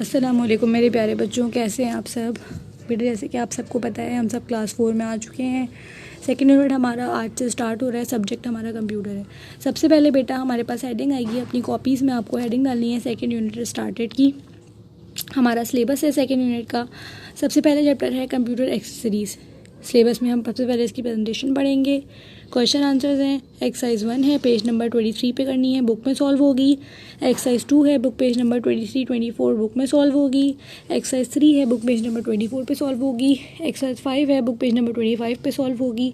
अस्सलामुअलैकुम मेरे प्यारे बच्चों, कैसे हैं आप सब। बेटा जैसे कि आप सबको पता है हम सब क्लास 4 में आ चुके हैं। सेकेंड यूनिट हमारा आज से स्टार्ट हो रहा है। सब्जेक्ट हमारा कंप्यूटर है। सबसे पहले बेटा हमारे पास हेडिंग आएगी, अपनी कॉपीज़ में आपको हेडिंग डालनी है सेकेंड यूनिट स्टार्टेड की। हमारा सिलेबस है सेकेंड यूनिट का। सबसे पहले चैप्टर है कंप्यूटर एक्सेसरीज़। सिलेबस में हम सबसे पहले इसकी प्रेजेंटेशन पढ़ेंगे। क्वेश्चन आंसर्स हैं। एक्सरसाइज 1 है, पेज नंबर 23 पे करनी है, बुक में सॉल्व होगी। एक्सरसाइज 2 है, बुक पेज नंबर 23-24 बुक में सॉल्व होगी। एक्सरसाइज 3 है, बुक पेज नंबर 24 पे सॉल्व होगी। एक्सरसाइज 5 है, बुक पेज नंबर 25 पे सॉल्व होगी।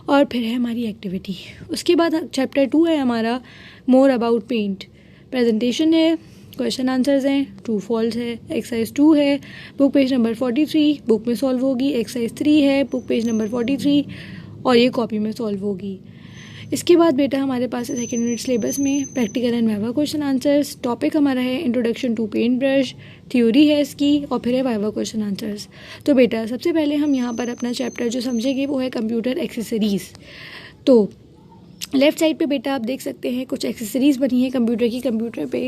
और फिर है हमारी एक्टिविटी। उसके बाद चैप्टर 2 है हमारा मोर अबाउट पेंट। प्रेजेंटेशन है, क्वेश्चन आंसर्स हैं, ट्रू फॉल्स है। एक्सरसाइज 2 है, बुक पेज नंबर 43 बुक में सॉल्व होगी। एक्सरसाइज 3 है, बुक पेज नंबर 43 और ये कॉपी में सॉल्व होगी। इसके बाद बेटा हमारे पास है सेकेंड यूनिट सिलेबस में practical and viva question answers. Topic हमारा है introduction to paint brush, theory है इसकी और फिर है वाइवा क्वेश्चन आंसर्स। तो बेटा सबसे पहले हम यहाँ पर अपना चैप्टर जो समझेंगे वो है कंप्यूटर एक्सेसरीज़। तो लेफ़्ट साइड पे बेटा आप देख सकते हैं कुछ एक्सेसरीज़ बनी है कंप्यूटर की।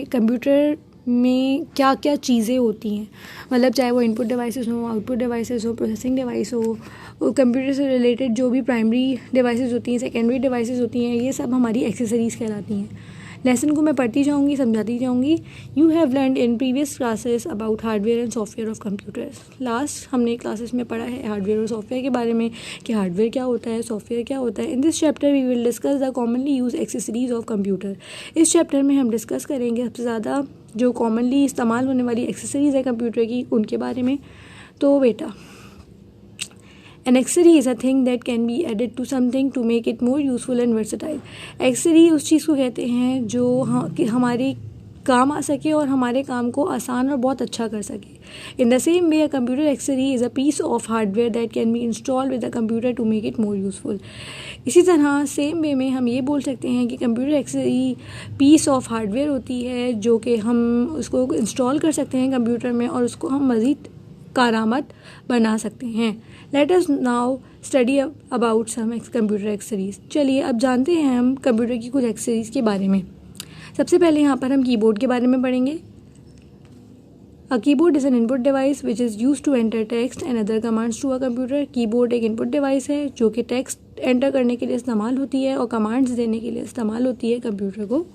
कंप्यूटर में क्या क्या चीज़ें होती हैं, मतलब चाहे वो इनपुट डिवाइसेस हो, आउटपुट डिवाइसेस हो, प्रोसेसिंग डिवाइस हो, कंप्यूटर से रिलेटेड जो भी प्राइमरी डिवाइसेस होती हैं, सेकेंडरी डिवाइसेस होती हैं, ये सब हमारी एक्सेसरीज़ कहलाती हैं। लेसन को मैं पढ़ती जाऊँगी, समझाती जाऊँगी। You have learned in previous classes about hardware and software of computers. Last हमने क्लासेस में पढ़ा है हार्डवेयर और सॉफ्टवेयर के बारे में कि हार्डवेयर क्या होता है, सॉफ्टवेयर क्या होता है। In this chapter we will discuss the commonly use accessories of computer. इस चैप्टर में हम डिस्कस करेंगे सबसे ज़्यादा जो कॉमनली इस्तेमाल होने वाली एक्सेसरीज है कंप्यूटर की, उनके बारे में। तो बेटा An accessory is a thing that can be added to something to make it more useful and versatile. Accessory उस चीज़ को कहते हैं जो कि हमारे काम आ सके और हमारे काम को आसान और बहुत अच्छा कर सके। In the same way, a computer accessory is a piece of hardware that can be installed with the computer to make it more useful. इसी तरह सेम वे में हम ये बोल सकते हैं कि computer accessory piece of hardware होती है जो कि हम उसको इंस्टॉल कर सकते हैं कंप्यूटर में और उसको हम मज़ीद कारआमद बना सकते हैं। Let us now study about some computer accessories. चलिए अब जानते हैं हम कंप्यूटर की कुछ एक्सेसरीज के बारे में। सबसे पहले यहाँ पर हम कीबोर्ड के बारे में पढ़ेंगे। A keyboard is an input device which is use to enter text and other commands to a computer. Keyboard एक इनपुट डिवाइस है जो कि टेक्स्ट एंटर करने के लिए इस्तेमाल होती है और कमांड्स देने के लिए इस्तेमाल होती है कंप्यूटर को।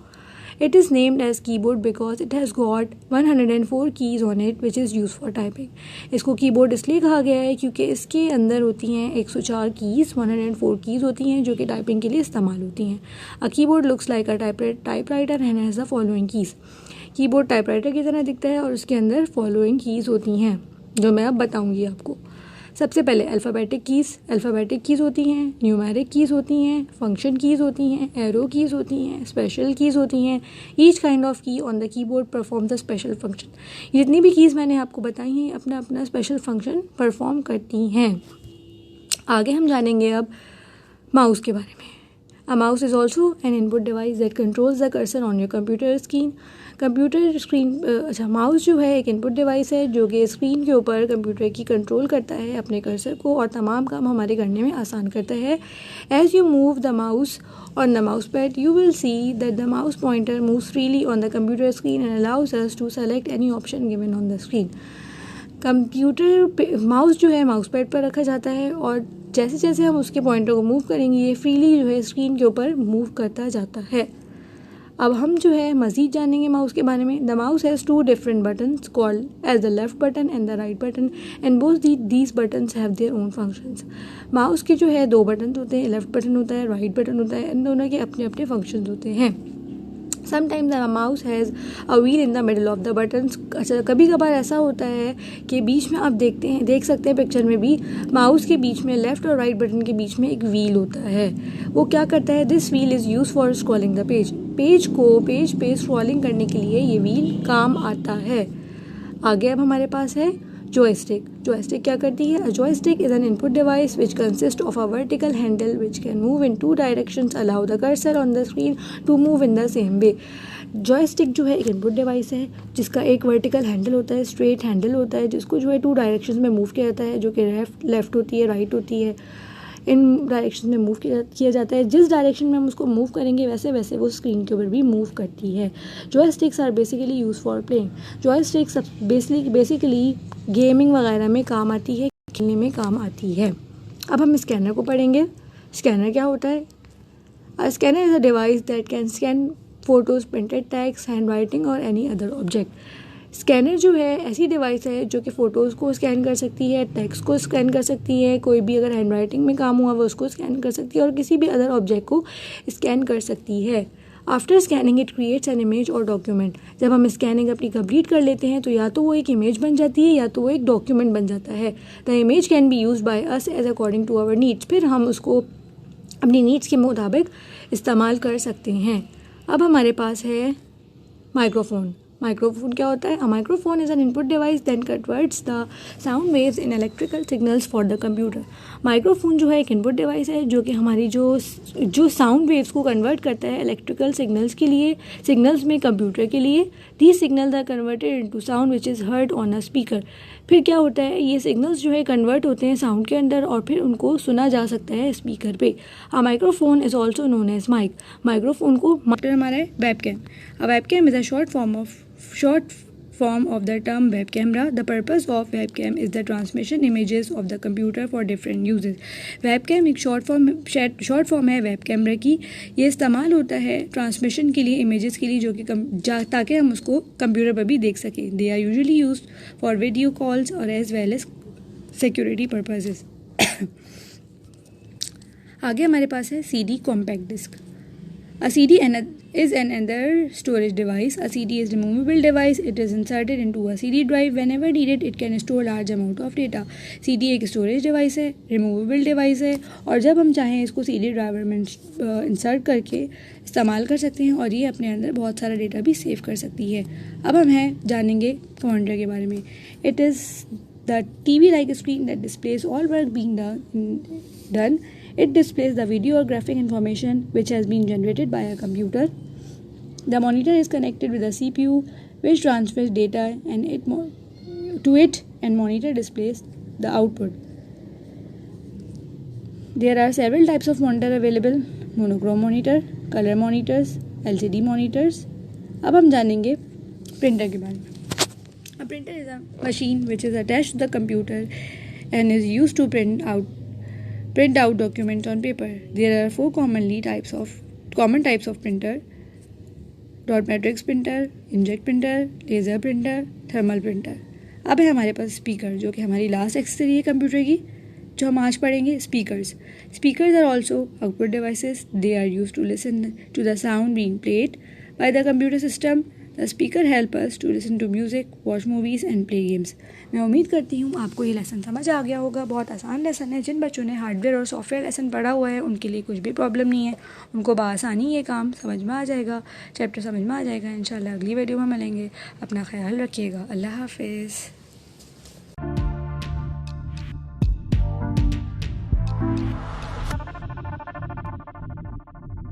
It is named as keyboard because it has got 104 keys on it which is used for typing. इसको कीबोर्ड इसलिए कहा गया है क्योंकि इसके अंदर होती हैं 104 कीज़, 104 कीज़ होती हैं जो कि टाइपिंग के लिए इस्तेमाल होती हैं। A keyboard looks like a typewriter and has the following keys. Keyboard typewriter की तरह दिखता है और उसके अंदर फॉलोइंग कीज़ होती हैं जो मैं अब बताऊँगी आपको। सबसे पहले अल्फ़ाबेटिक कीज़ होती हैं, न्यूमेरिक कीज़ होती हैं, फंक्शन कीज़ होती हैं, एरो कीज़ होती हैं, स्पेशल कीज़ होती हैं। ईच काइंड ऑफ की on the keyboard perform the special function. जितनी भी कीज़ मैंने आपको बताई हैं अपना अपना स्पेशल फंक्शन परफॉर्म करती हैं। आगे हम जानेंगे अब माउस के बारे में। A mouse is also an input device that controls the cursor on your computer screen. Mouse जो है एक इनपुट डिवाइस है जो कि स्क्रीन के ऊपर कंप्यूटर की कंट्रोल करता है अपने कर्सर को और तमाम काम हमारे करने में आसान करता है। As you move the mouse on the mouse pad, you will see that the mouse pointer moves freely on the computer screen and allows us to select any option given on the screen. Mouse जो है mouse pad पर रखा जाता है और जैसे जैसे हम उसके पॉइंटर को मूव करेंगे ये फ्रीली जो है स्क्रीन के ऊपर मूव करता जाता है। अब हम जो है मज़ीद जानेंगे माउस के बारे में। The mouse has 2 different buttons called as the left button and the right button and both these buttons have their own functions. Mouse के जो है 2 बटन होते हैं, लेफ़्ट बटन होता है, राइट बटन होता है। इन दोनों के अपने अपने फंक्शंस होते हैं। Sometimes the mouse has a wheel in the middle of the buttons. अच्छा, कभी कभार ऐसा होता है कि बीच में आप देख सकते हैं पिक्चर में भी माउस के बीच में लेफ़्ट और राइट बटन के बीच में एक व्हील होता है। वो क्या करता है? This wheel is use for scrolling the page पे स्क्रॉलिंग करने के लिए ये व्हील काम आता है। आगे अब हमारे पास है जॉयस्टिक क्या करती है? Joystick is an input device which consist of a vertical handle which can move in 2 directions, allow the cursor on the screen to move in the same way. Joystick जो है एक इनपुट डिवाइस है जिसका एक vertical handle होता है, straight handle होता है जिसको जो है 2 डायरेक्शंस में मूव किया जाता है जो कि लेफ्ट होती है, राइट होती है। इन डायरेक्शन में मूव किया जाता है। जिस डायरेक्शन में हम उसको मूव करेंगे वैसे वैसे वो स्क्रीन के ऊपर भी मूव करती है। Joysticks are basically use for playing. Joysticks basically gaming वगैरह में काम आती है, खेलने में काम आती है। अब हम स्कैनर को पढ़ेंगे। स्कैनर क्या होता है? Scanner is a device that can scan photos, printed text, hand writing और एनी अदर ऑब्जेक्ट। स्कैनर जो है ऐसी डिवाइस है जो कि फ़ोटोज़ को स्कैन कर सकती है, टेक्स्ट को स्कैन कर सकती है, कोई भी अगर हैंड राइटिंग में काम हुआ वो उसको स्कैन कर सकती है और किसी भी अदर ऑब्जेक्ट को स्कैन कर सकती है। After scanning it creates an image और डॉक्यूमेंट। जब हम स्कैनिंग अपनी कंप्लीट कर लेते हैं तो या तो वो एक इमेज बन जाती है या तो वो एक डॉक्यूमेंट बन जाता है। The image can be use by us as according to our needs. फिर हम उसको अपनी नीड्स के मुताबिक इस्तेमाल कर सकते हैं। अब हमारे पास है माइक्रोफोन। माइक्रोफोन क्या होता है? अ microphone is an input device that converts the sound waves in electrical signals for the computer. Microphone जो है एक इनपुट डिवाइस है जो कि हमारी जो साउंड वेव्स को कन्वर्ट करता है इलेक्ट्रिकल सिग्नल्स में कंप्यूटर के लिए। These signals are converted into sound which is heard on a speaker. फिर क्या होता है? ये सिग्नल्स जो है कन्वर्ट होते हैं साउंड के अंदर और फिर उनको सुना जा सकता है स्पीकर पे। A microphone is also known as mic. Microphone को हमारा है webcam. A webcam is a short form of the term web camera. The purpose of webcam is the transmission images of the computer for different uses. webcam एक short form है web camera की। ये इस्तेमाल होता है transmission के लिए, images के लिए, जो कि ताकि हम उसको कंप्यूटर पर भी देख सकें। They are usually used for video calls और as well as security purposes. आगे हमारे पास है CD compact disc. A CD is another storage device. A CD is a removable device. It is inserted into a CD drive. Whenever needed, it can store large amount of data. CD एक storage device है, removable device है और जब हम चाहें इसको CD driver में insert करके इस्तेमाल कर सकते हैं और ये अपने अंदर बहुत सारा डेटा भी सेव कर सकती है। अब हम जानेंगे कमांडर के बारे में। It is the TV-like screen that displays all work being done. It displays the video or graphic information which has been generated by a computer. The monitor is connected with a CPU which transfers data to it and monitor displays the output. There are several types of monitor available: monochrome monitor, color monitors, LCD monitors. अब हम जानेंगे printer के बारे में। A printer is a machine which is attached to the computer and is used to print out documents on paper. There are four common types of printer: dot matrix printer, inkjet printer, laser printer, thermal printer. अब है हमारे पास speaker, जो कि हमारी last accessory है computer की, जो हम आज पढ़ेंगे। Speakers are also output devices. They are use to listen to the sound being played by the computer system. The speaker help us to listen to music, watch movies and play games. मैं उम्मीद करती हूँ आपको ये lesson समझ आ गया होगा। बहुत आसान लेसन है। जिन बच्चों ने हार्डवेयर और सॉफ्टवेयर लेसन पढ़ा हुआ है उनके लिए कुछ भी प्रॉब्लम नहीं है, उनको बआसानी ये काम समझ में आ जाएगा, चैप्टर समझ में आ जाएगा। इंशाल्लाह अगली वीडियो में मिलेंगे। अपना ख्याल रखिएगा। अल्लाह हाफिज़।